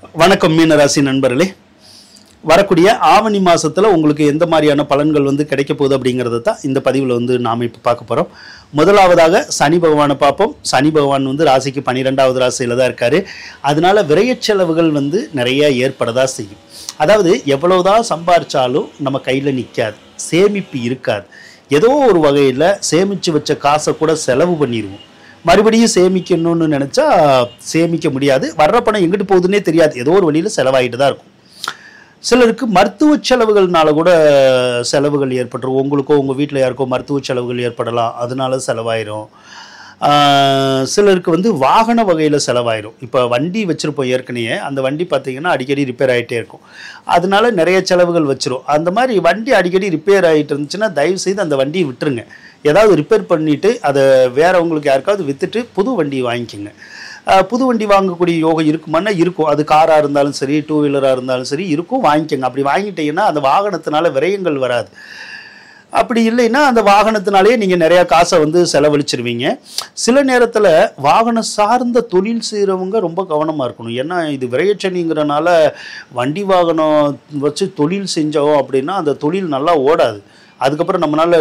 வணக்கம் மீனராசி நண்பர்களே. வரக்கூடிய ஆவணி மாசத்துல உங்களுக்கு எந்த மாதிரியான பலன்கள் கிடைக்க போகுது அப்படிங்கிறத தான் இந்த பதிவில் நாம இப்போ பார்க்க போறோம். முதலாவதாக சனி பகவானை பார்ப்போம். சனி பகவான் ராசிக்கு 12வது ராசியில தான் இருக்காரு. அதனால விரயச் செலவுகள் நிறைய ஏற்படதா செய்யும். அதாவது எவ்வளவுதான் சம்பாரிச்சாலும் நம்ம கையில நிற்காது, சேமிப்பு இருக்காது. ஏதோ ஒரு வகையில் சேமிச்சு வச்ச காசை கூட செலவு பண்ணிடுவோம். மறுபடியும் சேமிக்கணும்னு நினச்சா சேமிக்க முடியாது. வர்ற பணம் எங்கிட்டு போகுதுன்னே தெரியாது, ஏதோ ஒரு வழியில் செலவாகிட்டு தான் இருக்கும். சிலருக்கு மருத்துவ செலவுகள்னால கூட செலவுகள் ஏற்பட்டுரும். உங்களுக்கோ உங்கள் வீட்டில் யாருக்கோ மருத்துவ செலவுகள் ஏற்படலாம், அதனால செலவாயிரும். சிலருக்கு வாகன வகையில் செலவாயிரும். இப்போ வண்டி வச்சுருப்போம், ஏற்கனவே அந்த வண்டி பார்த்திங்கன்னா அடிக்கடி ரிப்பேர் ஆகிட்டே இருக்கும். அதனால நிறைய செலவுகள் வச்சிரும். அந்த மாதிரி வண்டி அடிக்கடி ரிப்பேர் ஆகிட்டு இருந்துச்சுன்னா தயவுசெய்து அந்த வண்டியை விட்டுருங்க. ஏதாவது ரிப்பேர் பண்ணிவிட்டு அதை வேறவங்களுக்கு யாருக்காவது விற்றுட்டு புது வண்டி வாங்கிக்கோங்க. புது வண்டி வாங்கக்கூடிய யோகம் இருக்குமானா இருக்கும். அது காராக இருந்தாலும் சரி, டூ வீலராக இருந்தாலும் சரி இருக்கும், வாங்கிக்கோங்க. அப்படி வாங்கிட்டீங்கன்னா அந்த வாகனத்தினால விரயங்கள் வராது. அப்படி இல்லைன்னா அந்த வாகனத்தினாலேயே நீங்கள் நிறையா காசை செலவழிச்சிருவீங்க. சில நேரத்தில் வாகனம் சார்ந்த தொழில் செய்கிறவங்க ரொம்ப கவனமாக இருக்கணும். ஏன்னா இது விரயச்சனிங்கிறனால வண்டி வாகனம் வச்சு தொழில் செஞ்சோம் அப்படின்னா அந்த தொழில் நல்லா ஓடாது. அதுக்கப்புறம் நம்மளால்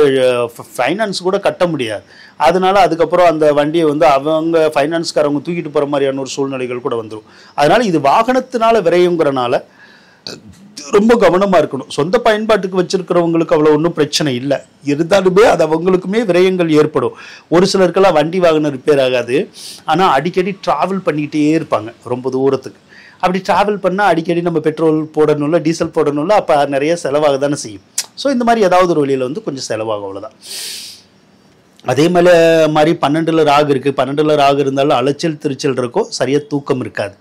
ஃபைனான்ஸ் கூட கட்ட முடியாது. அதனால அதுக்கப்புறம் அந்த வண்டியை அவங்க ஃபைனான்ஸ்காரவங்க தூக்கிட்டு போகிற மாதிரியான ஒரு சூழ்நிலைகள் கூட வந்துடும். அதனால் இது வாகனத்தினால விரையுங்கிறனால ரொம்ப கவனமாக இருக்கணும். சொந்த பயன்பாட்டுக்கு வச்சிருக்கிறவங்களுக்கு அவ்வளோ ஒன்றும் பிரச்சனை இல்லை. இருந்தாலுமே அது அவங்களுக்குமே விரயங்கள் ஏற்படும். ஒரு சிலருக்கெல்லாம் வண்டி வாகனம் ரிப்பேர் ஆகாது, ஆனால் அடிக்கடி ட்ராவல் பண்ணிக்கிட்டே இருப்பாங்க ரொம்ப தூரத்துக்கு. அப்படி ட்ராவல் பண்ணால் அடிக்கடி நம்ம பெட்ரோல் போடணும்ல, டீசல் போடணும்ல, அப்போ நிறைய செலவாக தானே செய்யும். ஸோ இந்த மாதிரி ஏதாவது ஒரு வழியில் கொஞ்சம் செலவாகும், அவ்வளோதான். அதே மாதிரி 12ல் ராகு இருக்குது. 12ல் ராகு இருந்தாலும் அலைச்சல் திருச்சல் இருக்கும், சரியாக தூக்கம் இருக்காது.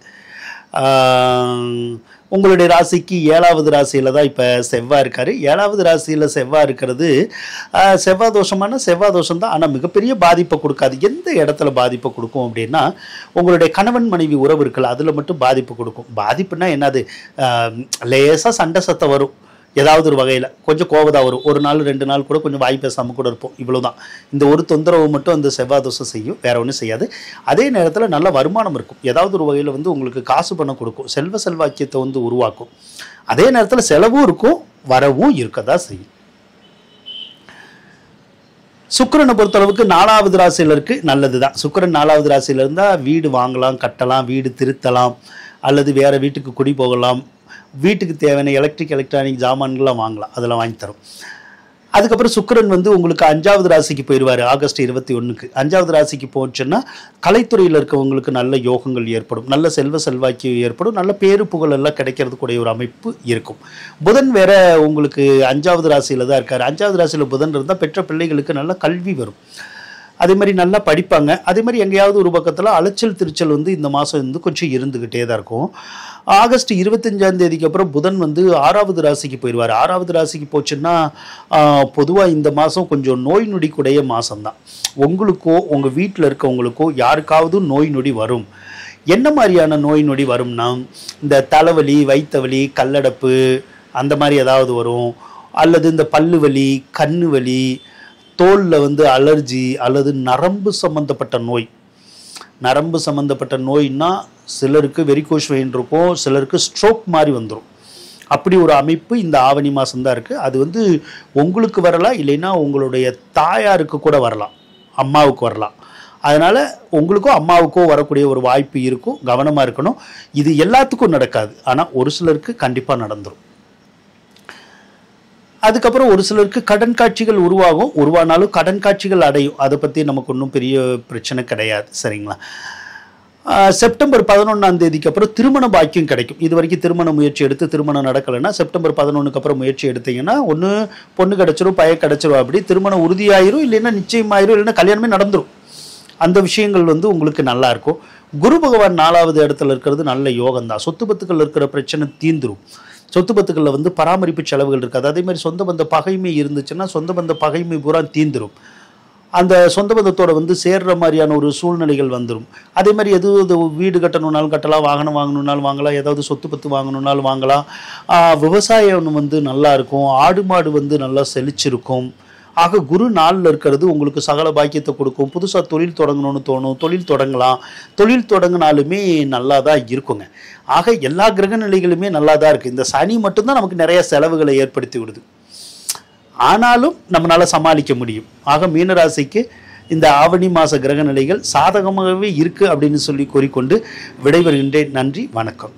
உங்களுடைய ராசிக்கு 7வது ராசியில் தான் இப்போ செவ்வாய் இருக்கார். 7வது ராசியில் செவ்வாய் இருக்கிறது செவ்வாய் தோஷமான செவ்வாய் தோஷம் தான், ஆனால் மிகப்பெரிய பாதிப்பை கொடுக்காது. எந்த இடத்துல பாதிப்பை கொடுக்கும் அப்படின்னா உங்களுடைய கணவன் மனைவி உறவு இருக்குல்ல, அதில் மட்டும் பாதிப்பு கொடுக்கும். பாதிப்புனா என்னது, லேசாக சண்டை சத்தம் வரும், ஏதாவது ஒரு வகையில் கொஞ்சம் கோபதாக வரும். ஒரு நாள் 2 நாள் கூட கொஞ்சம் வாய் பேசாமல் கூட இருப்போம். இவ்வளோதான். இந்த ஒரு தொந்தரவு மட்டும் அந்த செவ்வாய் தோஷம் செய்யும், வேற ஒன்றும் செய்யாது. அதே நேரத்தில் நல்ல வருமானம் இருக்கும். ஏதாவது ஒரு வகையில் உங்களுக்கு காசு பணம் கொடுக்கும், செல்வாக்கியத்தை உருவாக்கும். அதே நேரத்தில் செலவும் இருக்கும், வரவும் இருக்கதான் செய்யும். சுக்கிரனை பொறுத்தளவுக்கு 4வது ராசியில் இருக்கு, நல்லது தான். சுக்கிரன் 4வது ராசியில் இருந்தால் வீடு வாங்கலாம், கட்டலாம், வீடு திருத்தலாம், அல்லது வேற வீட்டுக்கு குடி போகலாம், வீட்டுக்கு தேவையான எலக்ட்ரானிக் ஜாமான்கள்லாம் வாங்கலாம், அதெல்லாம் வாங்கி தரும். அதுக்கப்புறம் சுக்கிரன் உங்களுக்கு 5வது ராசிக்கு போயிடுவார். ஆகஸ்ட் 21க்கு 5வது ராசிக்கு போச்சுன்னா கலைத்துறையில் இருக்கவங்களுக்கு நல்ல யோகங்கள் ஏற்படும், நல்ல செல்வாக்கியம் ஏற்படும், நல்ல பேரு புகழ் எல்லாம் கிடைக்கிறதுக்குடைய ஒரு அமைப்பு இருக்கும். புதன் வேற உங்களுக்கு 5வது ராசியில் தான் இருக்கார். 5வது ராசியில் புதன் இருந்தால் பெற்ற பிள்ளைகளுக்கு நல்ல கல்வி வரும், அதே மாதிரி நல்லா படிப்பாங்க. அதே மாதிரி எங்கேயாவது ஒரு பக்கத்தில் அலைச்சல் திருச்சல் இந்த மாதம் கொஞ்சம் இருந்துக்கிட்டே தான் இருக்கும். ஆகஸ்ட் 25ஆம் தேதிக்கு அப்புறம் புதன் 6வது ராசிக்கு போயிடுவார். 6வது ராசிக்கு போச்சுன்னா பொதுவாக இந்த மாதம் கொஞ்சம் நோய் நொடிக்குடைய மாதம்தான். உங்களுக்கோ உங்கள் வீட்டில் இருக்கவங்களுக்கோ யாருக்காவது நோய் நொடி வரும். என்ன மாதிரியான நோய் நொடி வரும்னா, இந்த தலைவலி, வயிற்றுவலி, கல்லடப்பு அந்த மாதிரி ஏதாவது வரும், அல்லது இந்த பல்லு வலி, கண்ணு வலி, தோலில் அலர்ஜி, அல்லது நரம்பு சம்மந்தப்பட்ட நோய். நரம்பு சம்மந்தப்பட்ட நோய்னா சிலருக்கு வெரிகோஸ் வெயின் இருக்கும், சிலருக்கு ஸ்ட்ரோக் மாதிரி வந்துடும். அப்படி ஒரு அமைப்பு இந்த ஆவணி மாதம்தான் இருக்குது. அது உங்களுக்கு வரலாம், இல்லைன்னா உங்களுடைய தாயாருக்கு கூட வரலாம், அம்மாவுக்கு வரலாம். அதனால் உங்களுக்கோ அம்மாவுக்கோ வரக்கூடிய ஒரு வாய்ப்பு இருக்கும், கவனமாக இருக்கணும். இது எல்லாத்துக்கும் நடக்காது, ஆனால் ஒரு சிலருக்கு கண்டிப்பாக நடந்துடும். அதுக்கப்புறம் ஒரு சிலருக்கு கடன் காட்சிகள் உருவானாலும் கடன் காட்சிகள் அடையும். அதை பற்றி நமக்கு ஒன்றும் பெரிய பிரச்சனை கிடையாது, சரிங்களா. செப்டம்பர் 11ஆம் தேதிக்கு அப்புறம் திருமண பாக்கியம் கிடைக்கும். இது வரைக்கும் திருமண முயற்சி எடுத்து திருமணம் நடக்கலைன்னா செப்டம்பர் 11க்கு அப்புறம் முயற்சி எடுத்தீங்கன்னா ஒன்று பொண்ணு கிடச்சிரும், பையன் கிடச்சிரும். அப்படி திருமணம் உறுதியாயிரும், இல்லைன்னா நிச்சயமாயிரும், இல்லைன்னா கல்யாணமே நடந்துடும். அந்த விஷயங்கள் உங்களுக்கு நல்லா இருக்கும். குரு பகவான் 4வது இடத்துல இருக்கிறது நல்ல யோகம் தான். சொத்து பத்துக்கள் இருக்கிற பிரச்சனை தீந்துரும். சொத்து பத்துக்களில் பராமரிப்பு செலவுகள் இருக்காது. அதே மாதிரி சொந்த பந்த பகைமை இருந்துச்சுன்னா சொந்த பந்த பகைமை பூரா தீந்துரும். அந்த சொந்த பந்தத்தோட சேர்ற மாதிரியான ஒரு சூழ்நிலைகள் வந்துடும். அதே மாதிரி எதுவும் வீடு கட்டணுன்னாலும் கட்டலாம், வாகனம் வாங்கணுன்னாலும் வாங்கலாம், ஏதாவது சொத்து பத்து வாங்கணுன்னாலும் வாங்கலாம். விவசாயம் நல்லா இருக்கும், ஆடு மாடு நல்லா செழிச்சிருக்கும். ஆக குரு நாளில் இருக்கிறது உங்களுக்கு சகல பாக்கியத்தை கொடுக்கும். புதுசாக தொழில் தொடங்கணும்னு தோணும், தொழில் தொடங்கலாம். தொழில் தொடங்கினாலுமே நல்லா தான் இருக்குங்க. ஆக எல்லா கிரக நிலைகளுமே நல்லா தான் இருக்குது. இந்த சனி மட்டும்தான் நமக்கு நிறைய செலவுகளை ஏற்படுத்தி விடுது. ஆனாலும் நம்மளால் சமாளிக்க முடியும். ஆக மீனராசிக்கு இந்த ஆவணி மாத கிரக நிலைகள் சாதகமாகவே இருக்குது அப்படின்னு சொல்லி கூறிக்கொண்டு விடைபெறுகின்றேன். நன்றி, வணக்கம்.